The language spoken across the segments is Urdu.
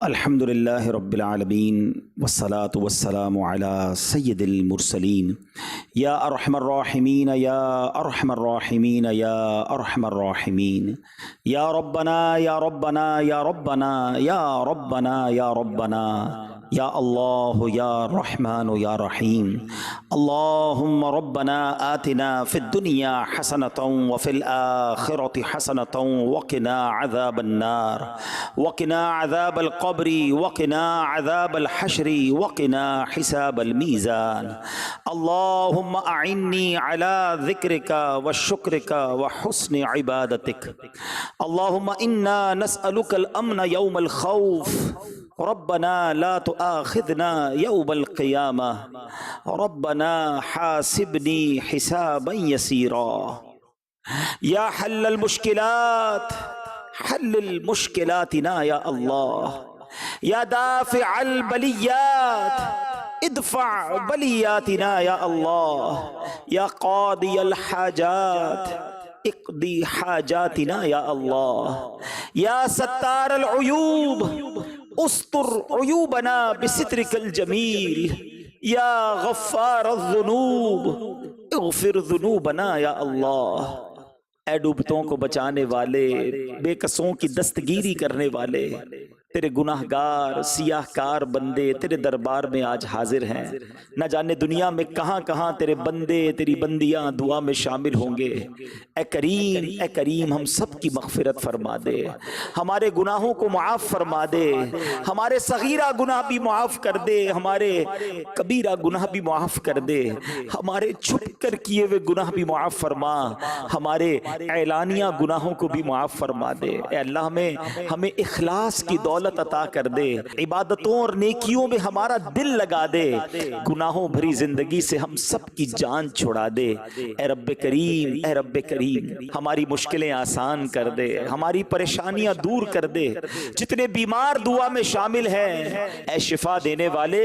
الحمد للہ رب العالمین والصلاة والسلام علی سید المرسلین یا ارحم الراحمین یا ارحم الراحمین یا ارحم الراحمین یا ربنا یا ربنا یا ربنا یا ربنا یا ربنا یا اللہ یا رحمن یا رحیم اللہم ربنا آتنا فی الدنیا حسنة وفی الآخرة حسنة وقنا عذاب النار وقنا عذاب القبر وقنا عذاب الحشر وقنا حساب الميزان اللهم أعني على ذكرك وشكرك وحسن عبادتك اللهم إنا نسألك الأمن يوم الخوف ربنا لا تؤاخذنا يوم القيامة ربنا حاسبني حسابا يسيرا يا حل المشكلات حل المشكلاتنا يا الله يا دافع البليات ادفع بلياتنا يا الله يا قاضي الحاجات اقضي حاجاتنا يا الله يا ستار العيوب استر عيوبنا بسترك الجميل يا غفار الذنوب اغفر ذنوبنا يا الله اے ڈوبتوں کو بچانے والے، بے کسوں کی دستگیری کرنے والے، تیرے گناہ گار سیاہ کار بندے تیرے دربار میں آج حاضر ہیں۔ نہ جانے دنیا میں کہاں کہاں تیرے بندے تیری بندیاں دعا میں شامل ہوں گے۔ اے کریم ہم سب کی مغفرت فرما دے، ہمارے گناہوں کو معاف فرما دے، ہمارے صغیرہ گناہ بھی معاف کر دے، ہمارے کبیرہ گناہ بھی معاف کر دے، ہمارے چھپ کر کیے ہوئے گناہ بھی معاف فرما، ہمارے اعلانیہ گناہوں کو بھی معاف فرما دے۔ اے اللہ ہمیں اخلاص کی دولت عطا کر دے، عبادتوں اور نیکیوں میں ہمارا دل لگا دے، گناہوں بھری زندگی سے ہم سب کی جان چھڑا دے۔ اے رب کریم ہماری مشکلیں آسان کر دے، ہماری پریشانیاں دور کر دے، جتنے بیمار دعا میں شامل ہیں اے شفا دینے والے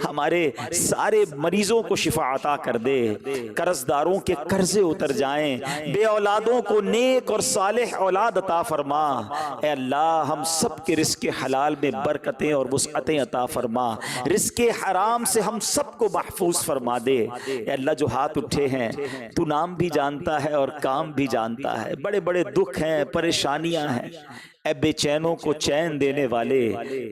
ہمارے سارے مریضوں کو شفا عطا کر دے، قرض داروں کے قرضے اتر جائیں، بے اولادوں کو نیک اور صالح اولاد عطا فرما۔ اے اللہ ہم سب کے رزق حلال میں برکتیں اور وسعتیں عطا فرما، رزق حرام سے ہم سب کو محفوظ فرما دے۔ اے اللہ جو ہاتھ اٹھے ہیں تو نام بھی جانتا ہے اور کام بھی جانتا ہے، بڑے بڑے دکھ ہیں پریشانیاں ہیں، اے بے چینوں کو چین دینے والے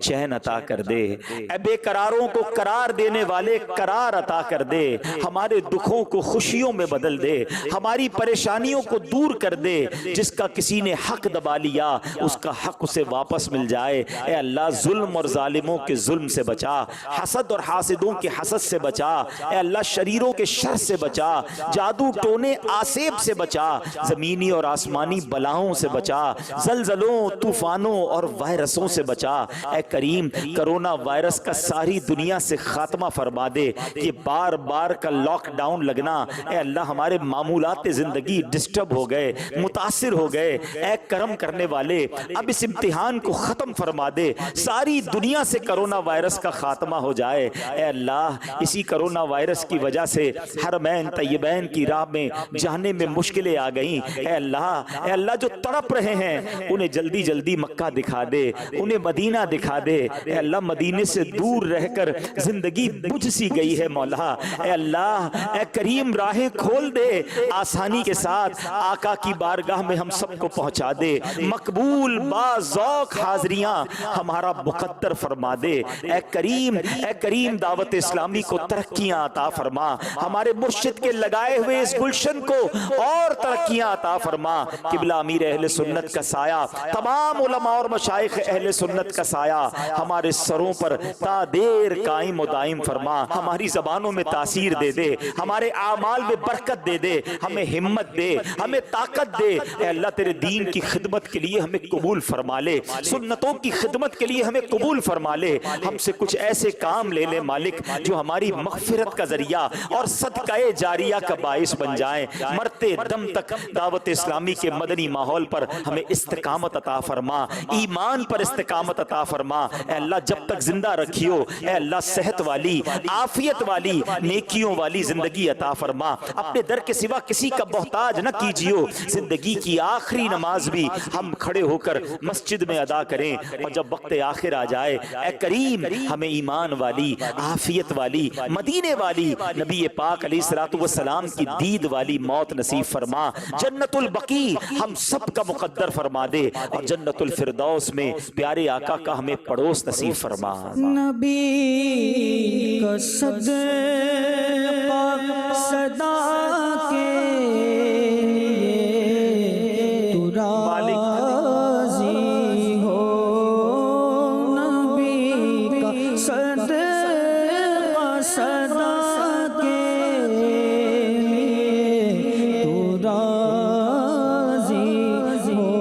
چین عطا کر دے، اے بے قراروں کو قرار دینے والے قرار عطا کر دے، ہمارے دکھوں کو خوشیوں میں بدل دے، ہماری پریشانیوں کو دور کر دے، جس کا کسی نے حق دبا لیا اس کا حق اسے واپس مل جائے۔ اے اللہ ظلم اور ظالموں کے ظلم سے بچا، حسد اور حاسدوں کے حسد سے بچا، اے اللہ شریروں کے شر سے بچا، جادو ٹونے آسیب سے بچا، زمینی اور آسمانی بلاؤں سے بچا، زلزلوں طوفانوں اور وائرسوں سے بچا۔ اے کریم کرونا وائرس کا ساری دنیا سے خاتمہ فرما دے، یہ بار بار کا لاک ڈاؤن لگنا اے اللہ ہمارے معمولات زندگی ڈسٹرب ہو گئے، متاثر ہو گئے، اے کرم کرنے والے اب اس امتحان کو ختم فرما دے، ساری دنیا سے کرونا وائرس کا خاتمہ ہو جائے۔ اے اللہ اسی کرونا وائرس کی وجہ سے حرمین طیبین کی راہ میں جانے میں مشکلیں آ گئیں، اے اللہ جو تڑپ رہے ہیں انہیں جلدی مکہ دکھا دے، انہیں مدینہ دکھا دے۔ اے اللہ مدینے سے دور رہ کر زندگی بجھ سی گئی ہے مولا، اے اللہ اے کریم راہیں کھول دے، آسانی کے ساتھ آقا کی بارگاہ میں ہم سب کو پہنچا دے، مقبول باذوق حاضریاں ہمارا مقدر فرما دے۔ اے کریم دعوت اسلامی کو ترقیاں عطا فرما، ہمارے مرشد کے لگائے ہوئے اس گلشن کو اور ترقیاں عطا فرما۔ قبلہ امیر اہل سنت کا سایہ، تمام علماء اور مشائخ اہل سنت کا سایہ ہمارے سروں پر تا دیر قائم و دائم فرما، ہماری زبانوں میں تاثیر دے دے، ہمارے اعمال میں برکت دے دے، ہمیں ہمت دے، ہمیں طاقت دے۔ اے اللہ تیرے دین کی خدمت کے لیے ہمیں قبول فرما لے، سنتوں کی خدمت کے لیے ہمیں قبول فرما لے، ہم سے کچھ ایسے کام لے لے مالک جو ہماری مغفرت کا ذریعہ اور صدقہ جاریہ کا باعث بن جائیں، مرتے دم تک دعوت اسلامی کے مدنی ماحول پر ہمیں استقامت عطا فرما، ایمان پر استقامت عطا فرما۔ اے اللہ جب تک زندہ رکھیو، اے اللہ صحت والی، عافیت والی، نیکیوں والی زندگی عطا فرما۔ اپنے در کے سوا کسی کا محتاج نہ کیجیو۔ زندگی کی آخری نماز بھی ہم کھڑے ہو کر مسجد میں ادا کریں، اور جب وقت آخر آ جائے اے کریم ہمیں ایمان والی، عافیت والی، مدینے والی، نبی پاک علیہ الصلوۃ والسلام کی دید والی موت نصیب فرما۔ جنت البقیع ہم سب کا مقدر فرما دے، اور جنت الفردوس میں پیارے آقا کا ہمیں پڑوس نصیب فرما۔ نبی کا صدقہ صدا کے تو راضی ہو، نبی کا صدقہ صدا کے تو راضی ہو،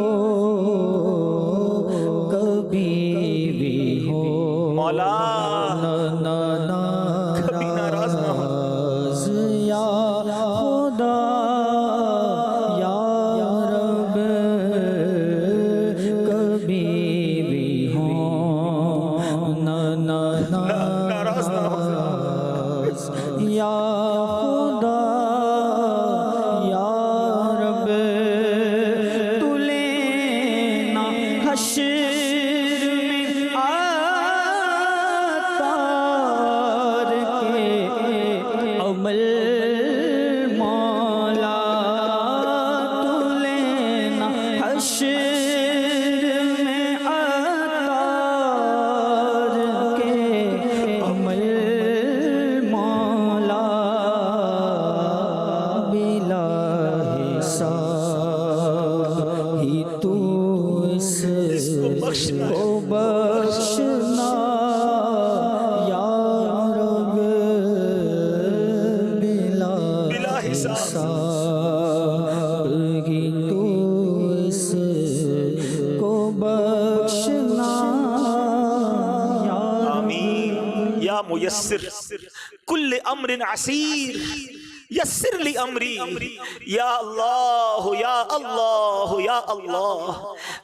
کبھی بھی ہو مولا کبھی ناراض نہ ہو یا خدا یا رب، کبھی بھی ہو ناراض نہ ہو یا خدا یا رب، تو لینا حشر عمل مولا، تو لینا حشر میں عطار کے عمل مولا، بلا حساب ہی تو اس کو بخشنا یا رب، بلا حساب ہی تو اس کو بخشنا یا آمین یا میسر کل امر عسیر یسر لی امری، یا اللہ یا اللہ یا اللہ،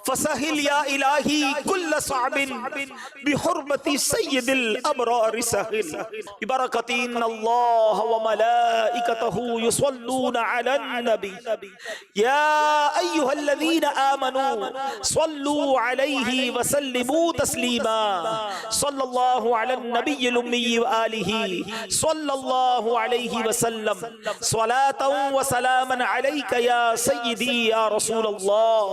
فسہل یا الہی کل صعب بحرمت سید الابرار سہل، ببرکت ان اللہ وملائکتہ یصلون علی النبی یا ایہا الذین آمنوا صلوا علیہ وسلموا تسلیما، صلی اللہ علی النبی الامی وآلہ صلی اللہ علیہ وسلم، صلاۃ و سلام علیک یا سیدی یا رسول اللہ۔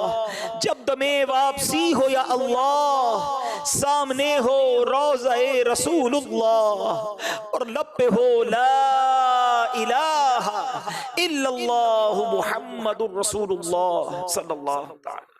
جب دمِ واپسی ہو یا اللہ، سامنے ہو روضہ رسول اللہ، اور لب پہ ہو لا الہ الا اللہ محمد الرسول اللہ صلی اللہ تعالی